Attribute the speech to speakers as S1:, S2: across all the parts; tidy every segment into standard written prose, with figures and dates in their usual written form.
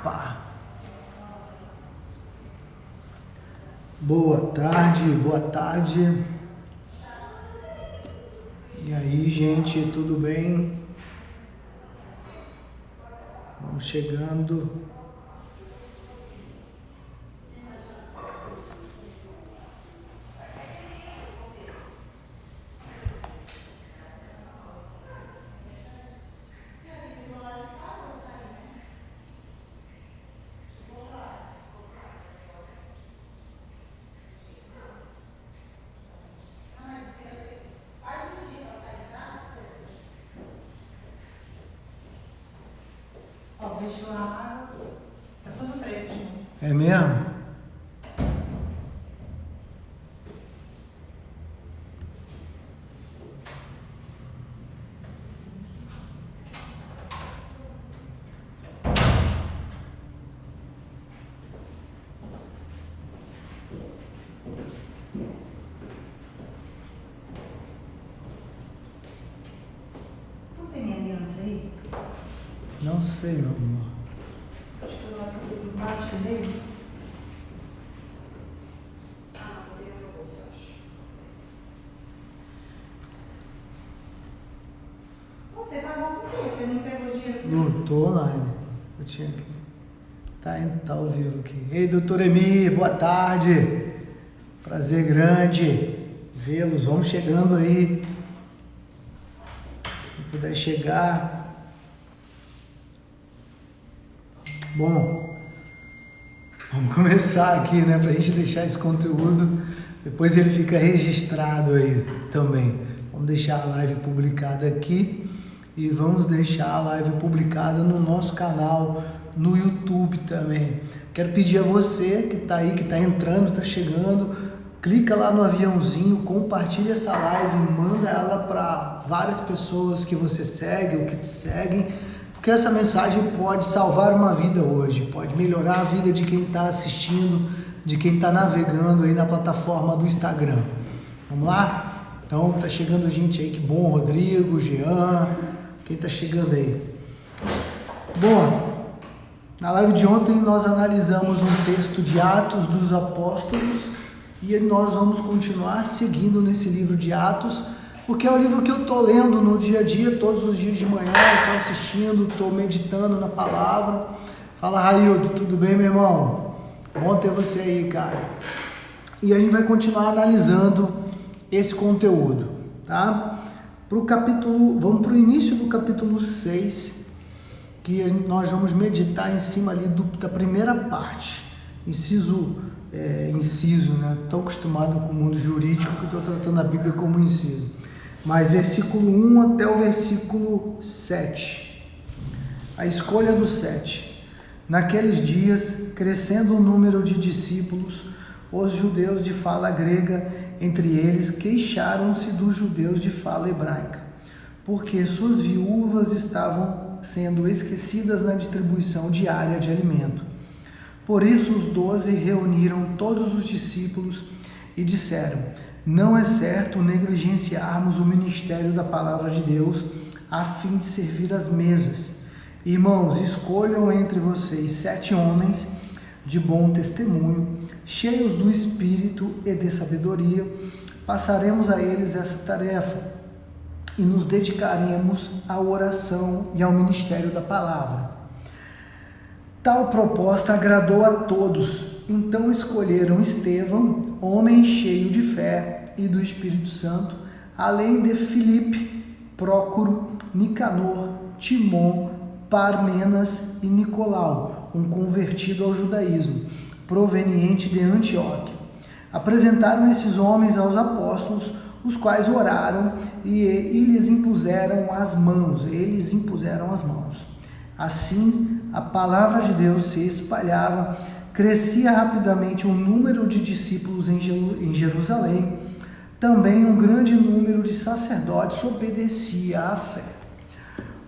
S1: Opa! Boa tarde, boa tarde. E aí, gente, tudo bem? Vamos chegando.
S2: Fechou a água, tá tudo preto, gente.
S1: É mesmo?
S2: Não tem aliança aí?
S1: Não sei, meu amor.
S2: Acho que eu lá embaixo dele. Botei no bolso, eu acho. Você pagou por quê? Você não pegou dinheiro?
S1: Não, tô online. Eu tinha que... Tá ao vivo aqui. Ei, doutor Emi, boa tarde. Prazer grande vê-los. Vamos chegando aí. Se puder chegar... Bom, vamos começar aqui, né, pra gente deixar esse conteúdo, depois ele fica registrado aí também. Vamos deixar a live publicada aqui e vamos deixar a live publicada no nosso canal, no YouTube também. Quero pedir a você que tá aí, que tá entrando, tá chegando, clica lá no aviãozinho, compartilha essa live, manda ela para várias pessoas que você segue ou que te seguem, porque essa mensagem pode salvar uma vida hoje, pode melhorar a vida de quem está assistindo, de quem está navegando aí na plataforma do Instagram. Vamos lá? Então tá chegando gente aí, que bom, Rodrigo, Jean, quem tá chegando aí? Bom, na live de ontem nós analisamos um texto de Atos dos Apóstolos e nós vamos continuar seguindo nesse livro de Atos, porque é o livro que eu estou lendo no dia a dia, todos os dias de manhã, eu estou assistindo, estou meditando na palavra. Fala, Raildo, tudo bem, meu irmão? Bom ter você aí, cara. E a gente vai continuar analisando esse conteúdo, tá? Vamos para o início do capítulo 6, que nós vamos meditar em cima ali da primeira parte, inciso, né? Estou acostumado com o mundo jurídico que estou tratando a Bíblia como inciso. Mas versículo 1 até o versículo 7. A escolha do 7. Naqueles dias, crescendo o número de discípulos, os judeus de fala grega, entre eles, queixaram-se dos judeus de fala hebraica, porque suas viúvas estavam sendo esquecidas na distribuição diária de alimento. Por isso os 12 reuniram todos os discípulos e disseram: não é certo negligenciarmos o ministério da palavra de Deus a fim de servir às mesas. Irmãos, escolham entre vocês 7 homens de bom testemunho, cheios do Espírito e de sabedoria. Passaremos a eles essa tarefa e nos dedicaremos à oração e ao ministério da palavra. Tal proposta agradou a todos. Então escolheram Estevão, homem cheio de fé e do Espírito Santo, além de Filipe, Prócoro, Nicanor, Timon, Parmenas e Nicolau, um convertido ao judaísmo, proveniente de Antioquia. Apresentaram esses homens aos apóstolos, os quais oraram e lhes impuseram as mãos. Assim, a palavra de Deus se espalhava, crescia rapidamente o número de discípulos em Jerusalém. Também um grande número de sacerdotes obedecia à fé.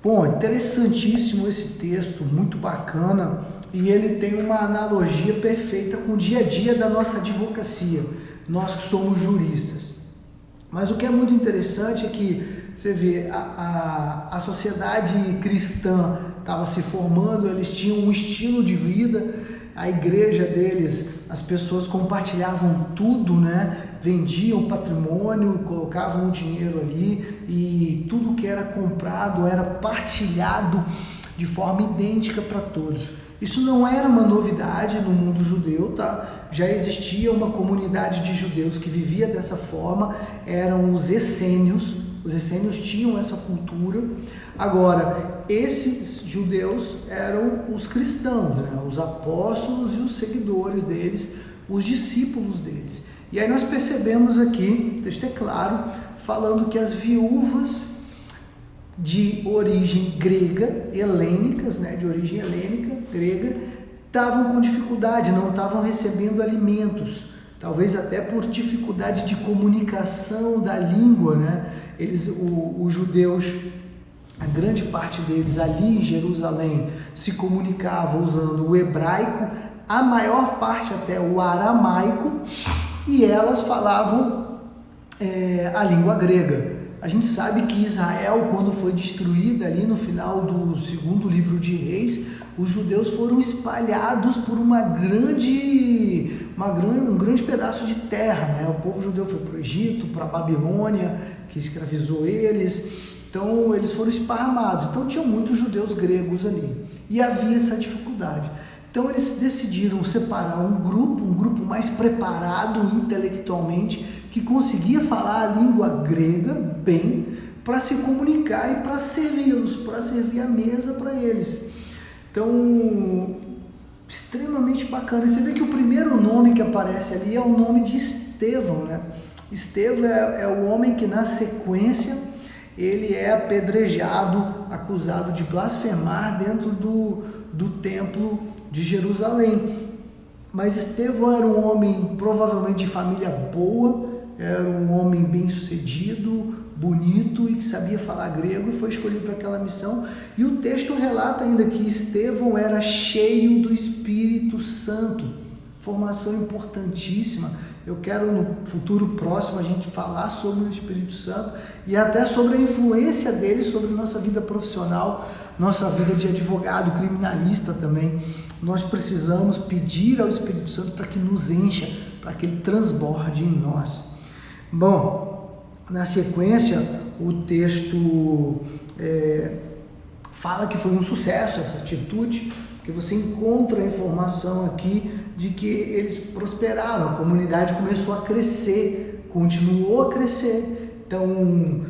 S1: Bom, interessantíssimo esse texto, muito bacana, e ele tem uma analogia perfeita com o dia a dia da nossa advocacia, nós que somos juristas. Mas o que é muito interessante é que você vê, a sociedade cristã estava se formando, eles tinham um estilo de vida, a igreja deles, as pessoas compartilhavam tudo, né? Vendiam patrimônio, colocavam o dinheiro ali e tudo que era comprado era partilhado de forma idêntica para todos. Isso não era uma novidade no mundo judeu, tá? Já existia uma comunidade de judeus que vivia dessa forma, eram os essênios. Os essênios tinham essa cultura. Agora, esses judeus eram os cristãos, né? Os apóstolos e os seguidores deles, os discípulos deles. E aí nós percebemos aqui, o texto é claro, falando que as viúvas de origem grega, helênicas, né? De origem helênica, grega, estavam com dificuldade, não estavam recebendo alimentos. Talvez até por dificuldade de comunicação da língua, né? Os judeus, a grande parte deles ali em Jerusalém se comunicava usando o hebraico, a maior parte até o aramaico, e elas falavam a língua grega. A gente sabe que Israel, quando foi destruída ali no final do segundo livro de Reis, os judeus foram espalhados por um grande pedaço de terra, né? O povo judeu foi para o Egito, para a Babilônia, que escravizou eles. Então eles foram esparramados. Então tinham muitos judeus gregos ali e havia essa dificuldade. Então eles decidiram separar um grupo mais preparado intelectualmente, que conseguia falar a língua grega bem, para se comunicar e para servi-los, para servir a mesa para eles. Então, extremamente bacana. E você vê que o primeiro nome que aparece ali é o nome de Estevão, né? Estevão é o homem que na sequência ele é apedrejado, acusado de blasfemar dentro do templo de Jerusalém. Mas Estevão era um homem provavelmente de família boa, era um homem bem sucedido, bonito e que sabia falar grego e foi escolhido para aquela missão. E o texto relata ainda que Estevão era cheio do Espírito Santo, formação importantíssima. Eu quero no futuro próximo a gente falar sobre o Espírito Santo e até sobre a influência dele sobre nossa vida profissional, nossa vida de advogado, criminalista também. Nós precisamos pedir ao Espírito Santo para que nos encha, para que ele transborde em nós. Bom, na sequência, o texto fala que foi um sucesso essa atitude, porque você encontra a informação aqui de que eles prosperaram, a comunidade começou a crescer, continuou a crescer. Então,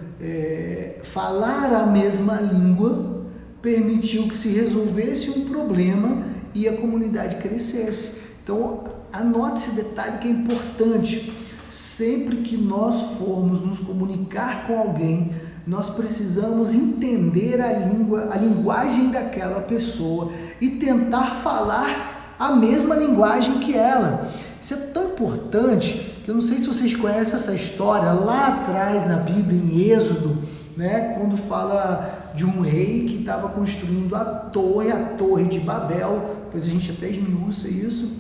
S1: falar a mesma língua permitiu que se resolvesse um problema e a comunidade crescesse. Então, anote esse detalhe que é importante. Sempre que nós formos nos comunicar com alguém, nós precisamos entender a linguagem daquela pessoa e tentar falar a mesma linguagem que ela. Isso é tão importante que eu não sei se vocês conhecem essa história lá atrás na Bíblia, em Êxodo, né, quando fala de um rei que estava construindo a torre de Babel, depois a gente até esmiuça isso,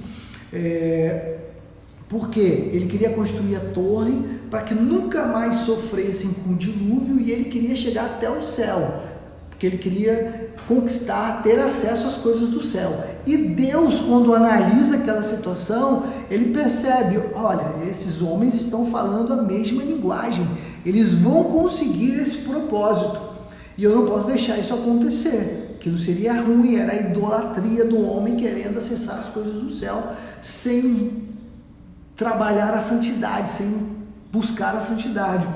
S1: porque ele queria construir a torre para que nunca mais sofressem com o dilúvio e ele queria chegar até o céu, porque ele queria conquistar, ter acesso às coisas do céu. E Deus, quando analisa aquela situação, ele percebe, olha, esses homens estão falando a mesma linguagem, eles vão conseguir esse propósito e eu não posso deixar isso acontecer. Aquilo seria ruim, era a idolatria do homem querendo acessar as coisas do céu sem trabalhar a santidade, sem buscar a santidade.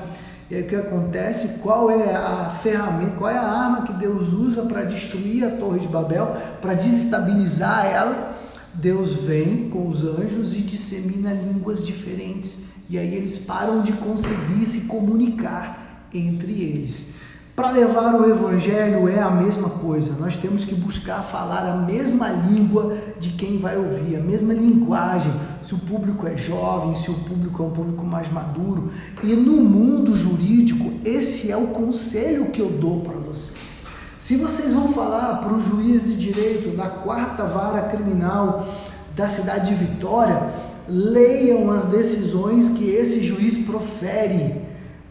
S1: E aí o que acontece? Qual é a ferramenta, qual é a arma que Deus usa para destruir a Torre de Babel, para desestabilizar ela? Deus vem com os anjos e dissemina línguas diferentes, e aí eles param de conseguir se comunicar entre eles. Para levar o evangelho é a mesma coisa, nós temos que buscar falar a mesma língua de quem vai ouvir, a mesma linguagem, se o público é jovem, se o público é um público mais maduro. E no mundo jurídico, esse é o conselho que eu dou para vocês. Se vocês vão falar para o juiz de direito da 4ª Vara Criminal da cidade de Vitória, leiam as decisões que esse juiz profere.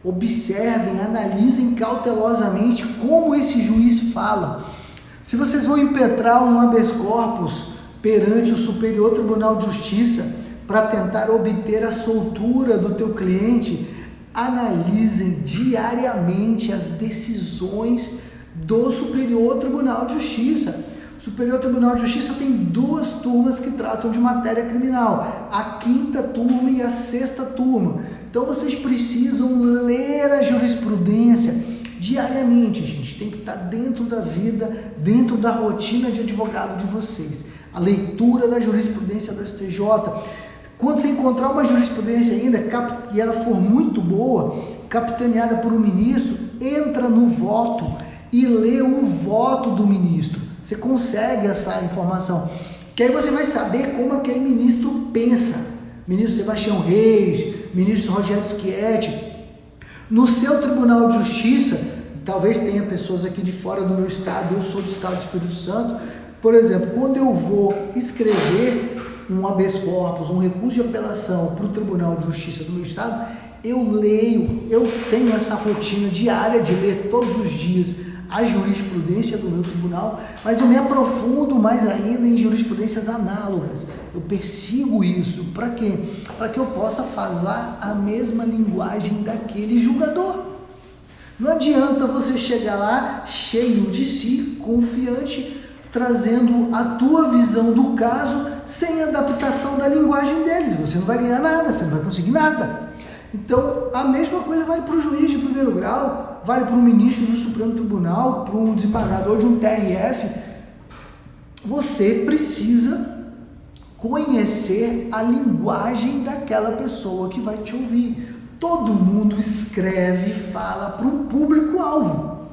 S1: Observem, analisem cautelosamente como esse juiz fala. Se vocês vão impetrar um habeas corpus perante o Superior Tribunal de Justiça para tentar obter a soltura do teu cliente, analisem diariamente as decisões do Superior Tribunal de Justiça. O Superior Tribunal de Justiça tem 2 turmas que tratam de matéria criminal, a 5ª turma e a 6ª turma. Então vocês precisam ler a jurisprudência diariamente, gente. Tem que estar dentro da vida, dentro da rotina de advogado de vocês. A leitura da jurisprudência do STJ. Quando você encontrar uma jurisprudência ainda e ela for muito boa, capitaneada por um ministro, entra no voto e lê o voto do ministro. Você consegue essa informação, que aí você vai saber como aquele ministro pensa. Ministro Sebastião Reis, ministro Rogério Schietti. No seu Tribunal de Justiça, talvez tenha pessoas aqui de fora do meu estado, eu sou do estado do Espírito Santo. Por exemplo, quando eu vou escrever um habeas corpus, um recurso de apelação para o Tribunal de Justiça do meu estado, eu leio, eu tenho essa rotina diária de ler todos os dias a jurisprudência do meu tribunal, mas eu me aprofundo mais ainda em jurisprudências análogas. Eu persigo isso, para quê? Para que eu possa falar a mesma linguagem daquele julgador. Não adianta você chegar lá cheio de si, confiante, trazendo a tua visão do caso sem adaptação da linguagem deles. Você não vai ganhar nada, você não vai conseguir nada. Então, a mesma coisa vale para o juiz de primeiro grau, vale para um ministro do Supremo Tribunal, para um desembargador de um TRF. Você precisa conhecer a linguagem daquela pessoa que vai te ouvir. Todo mundo escreve e fala para um público-alvo.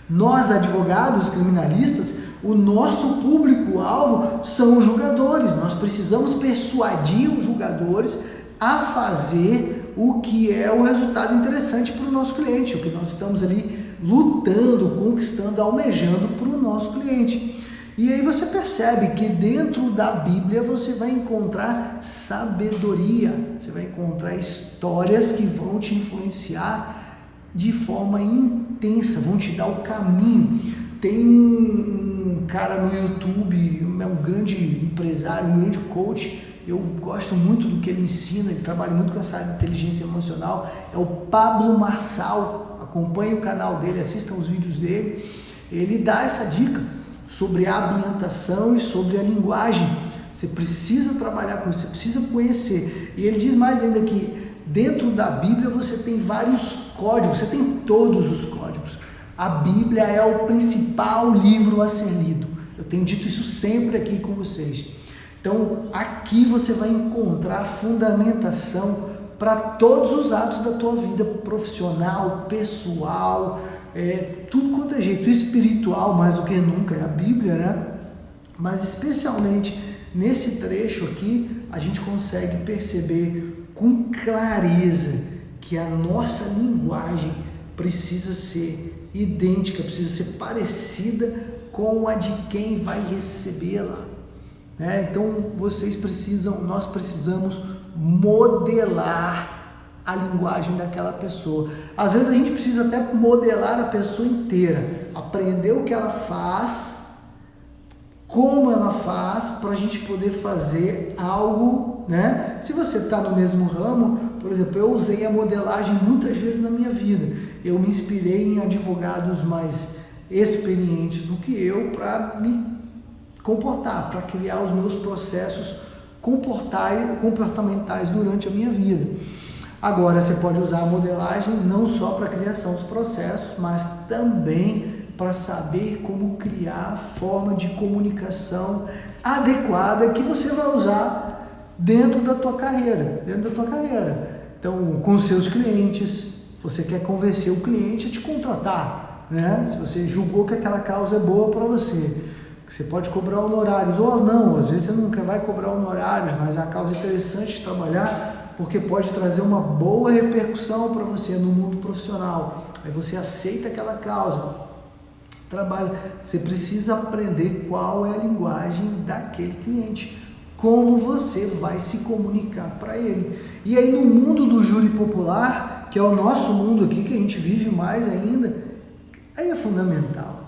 S1: Nós, advogados criminalistas, o nosso público-alvo são os julgadores. Nós precisamos persuadir os julgadores a fazer o que é o resultado interessante para o nosso cliente, o que nós estamos ali lutando, conquistando, almejando para o nosso cliente. E aí você percebe que dentro da Bíblia você vai encontrar sabedoria, você vai encontrar histórias que vão te influenciar de forma intensa, vão te dar o caminho. Tem um cara no YouTube, é um grande empresário, um grande coach. Eu gosto muito do que ele ensina, ele trabalha muito com essa área de inteligência emocional, é o Pablo Marçal. Acompanhe o canal dele, assistam os vídeos dele. Ele dá essa dica sobre a ambientação e sobre a linguagem. Você precisa trabalhar com isso, você precisa conhecer. E ele diz mais ainda que dentro da Bíblia você tem vários códigos, você tem todos os códigos. A Bíblia é o principal livro a ser lido. Eu tenho dito isso sempre aqui com vocês. Então, aqui você vai encontrar fundamentação para todos os atos da tua vida profissional, pessoal, tudo quanto é jeito, espiritual mais do que nunca, é a Bíblia, né? Mas especialmente nesse trecho aqui, a gente consegue perceber com clareza que a nossa linguagem precisa ser idêntica, precisa ser parecida com a de quem vai recebê-la. Então nós precisamos modelar a linguagem daquela pessoa. Às vezes a gente precisa até modelar a pessoa inteira, aprender o que ela faz, como ela faz, para a gente poder fazer algo, né? Se você está no mesmo ramo, por exemplo, eu usei a modelagem muitas vezes na minha vida. Eu me inspirei em advogados mais experientes do que eu para me comportar, para criar os meus processos comportamentais durante a minha vida. Agora, você pode usar a modelagem não só para a criação dos processos, mas também para saber como criar a forma de comunicação adequada que você vai usar dentro da tua carreira, Então, com seus clientes, você quer convencer o cliente a te contratar, né? Se você julgou que aquela causa é boa para você, você pode cobrar honorários ou não, às vezes você nunca vai cobrar honorários, mas é uma causa interessante de trabalhar, porque pode trazer uma boa repercussão para você no mundo profissional. Aí você aceita aquela causa, trabalha. Você precisa aprender qual é a linguagem daquele cliente, como você vai se comunicar para ele. E aí no mundo do júri popular, que é o nosso mundo aqui, que a gente vive mais ainda, aí é fundamental.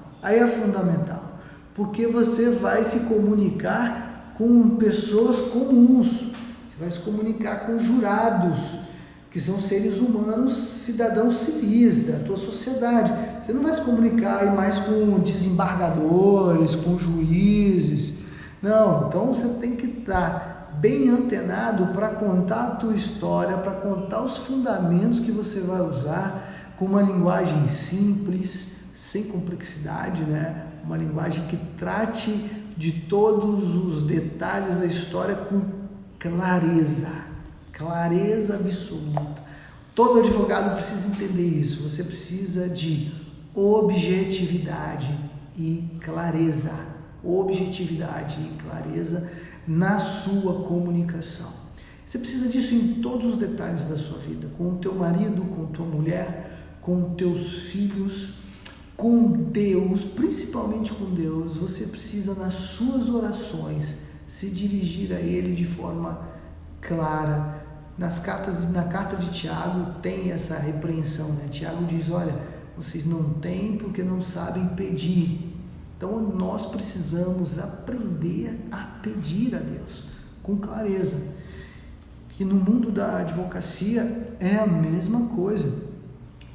S1: Porque você vai se comunicar com pessoas comuns, você vai se comunicar com jurados, que são seres humanos, cidadãos civis da tua sociedade. Você não vai se comunicar mais com desembargadores, com juízes. Não, então você tem que estar bem antenado para contar a tua história, para contar os fundamentos que você vai usar, com uma linguagem simples, sem complexidade, né? Uma linguagem que trate de todos os detalhes da história com clareza absoluta. Todo advogado precisa entender isso. Você precisa de objetividade e clareza. Objetividade e clareza na sua comunicação. Você precisa disso em todos os detalhes da sua vida, com o teu marido, com tua mulher, com teus filhos, com Deus, principalmente com Deus. Você precisa, nas suas orações, se dirigir a Ele de forma clara. Na carta de Tiago tem essa repreensão, né? Tiago diz, olha, vocês não têm porque não sabem pedir. Então nós precisamos aprender a pedir a Deus com clareza. Que no mundo da advocacia é a mesma coisa.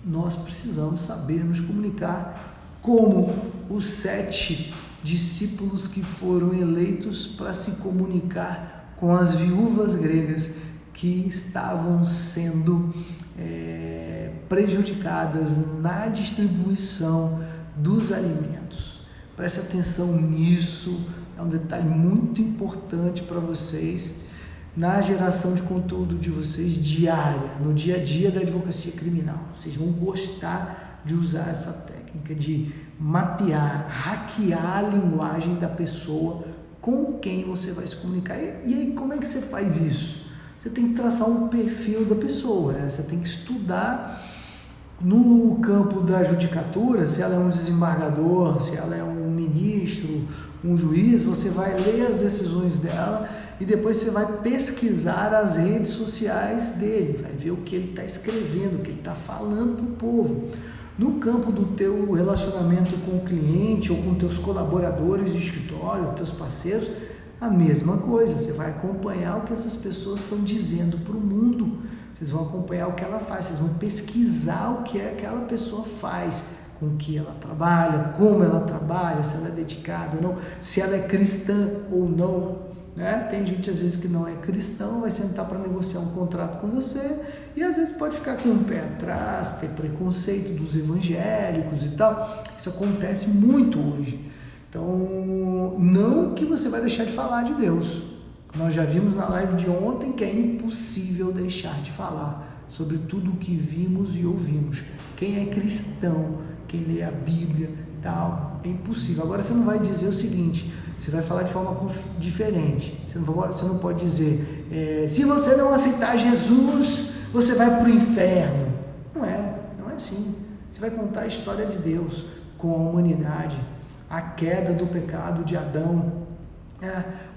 S1: Nós precisamos saber nos comunicar como os 7 discípulos que foram eleitos para se comunicar com as viúvas gregas que estavam sendo prejudicadas na distribuição dos alimentos. Preste atenção nisso, é um detalhe muito importante para vocês na geração de conteúdo de vocês diária, no dia a dia da advocacia criminal. Vocês vão gostar de usar essa técnica de mapear, hackear a linguagem da pessoa com quem você vai se comunicar. E aí, como é que você faz isso? Você tem que traçar um perfil da pessoa, né? Você tem que estudar no campo da judicatura, se ela é um desembargador, se ela é um ministro, um juiz, você vai ler as decisões dela e depois você vai pesquisar as redes sociais dele, vai ver o que ele está escrevendo, o que ele está falando para o povo. No campo do teu relacionamento com o cliente ou com teus colaboradores de escritório, teus parceiros, a mesma coisa, você vai acompanhar o que essas pessoas estão dizendo para o mundo, vocês vão acompanhar o que ela faz, vocês vão pesquisar o que aquela pessoa faz, com que ela trabalha, como ela trabalha, se ela é dedicada ou não, se ela é cristã ou não, né? Tem gente às vezes que não é cristão, vai sentar para negociar um contrato com você e às vezes pode ficar com um pé atrás, ter preconceito dos evangélicos e tal, isso acontece muito hoje. Então, não que você vai deixar de falar de Deus. Nós já vimos na live de ontem que é impossível deixar de falar sobre tudo o que vimos e ouvimos. Quem é cristão, quem lê a Bíblia, tal, é impossível. Agora você não vai dizer o seguinte, você vai falar de forma diferente. Você não pode dizer, se você não aceitar Jesus, você vai para o inferno. Não é assim. Você vai contar a história de Deus com a humanidade, a queda do pecado de Adão,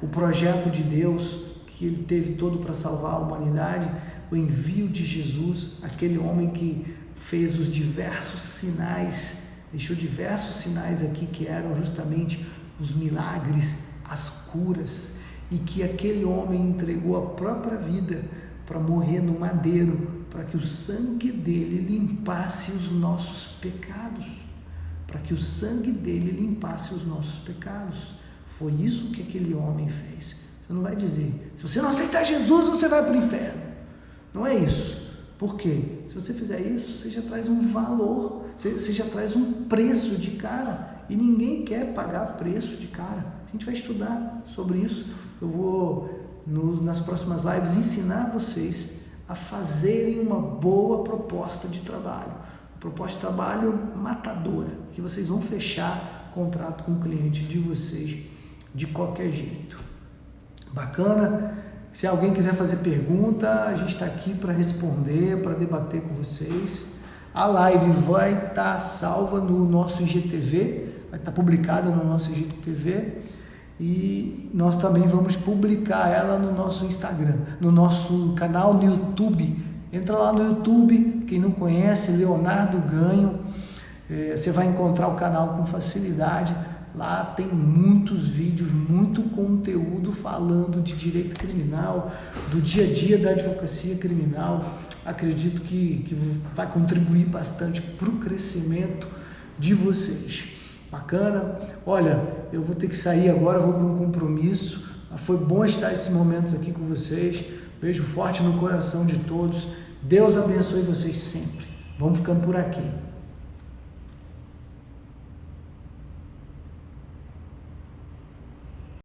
S1: o projeto de Deus que ele teve todo para salvar a humanidade, o envio de Jesus, aquele homem que fez os diversos sinais, deixou diversos sinais aqui que eram justamente os milagres, as curas, e que aquele homem entregou a própria vida para morrer no madeiro, para que o sangue dele limpasse os nossos pecados. Para que o sangue dele limpasse os nossos pecados. Foi isso que aquele homem fez. Você não vai dizer, se você não aceitar Jesus, você vai para o inferno. Não é isso. Por quê? Se você fizer isso, você já traz um valor, você já traz um preço de cara, e ninguém quer pagar preço de cara. A gente vai estudar sobre isso. Eu vou, nas próximas lives, ensinar vocês a fazerem uma boa proposta de trabalho. Proposta de trabalho matadora, que vocês vão fechar contrato com o cliente de vocês de qualquer jeito. Bacana? Se alguém quiser fazer pergunta, a gente está aqui para responder, para debater com vocês. A live vai estar salva no nosso IGTV, vai estar publicada no nosso IGTV e nós também vamos publicar ela no nosso Instagram, no nosso canal no YouTube, Entra lá no YouTube, quem não conhece, Leonardo Ganho, você vai encontrar o canal com facilidade. Lá tem muitos vídeos, muito conteúdo falando de direito criminal, do dia a dia da advocacia criminal. Acredito que vai contribuir bastante para o crescimento de vocês. Bacana? Olha, eu vou ter que sair agora, vou para um compromisso. Foi bom estar esses momentos aqui com vocês. Beijo forte no coração de todos. Deus abençoe vocês sempre. Vamos ficando por aqui.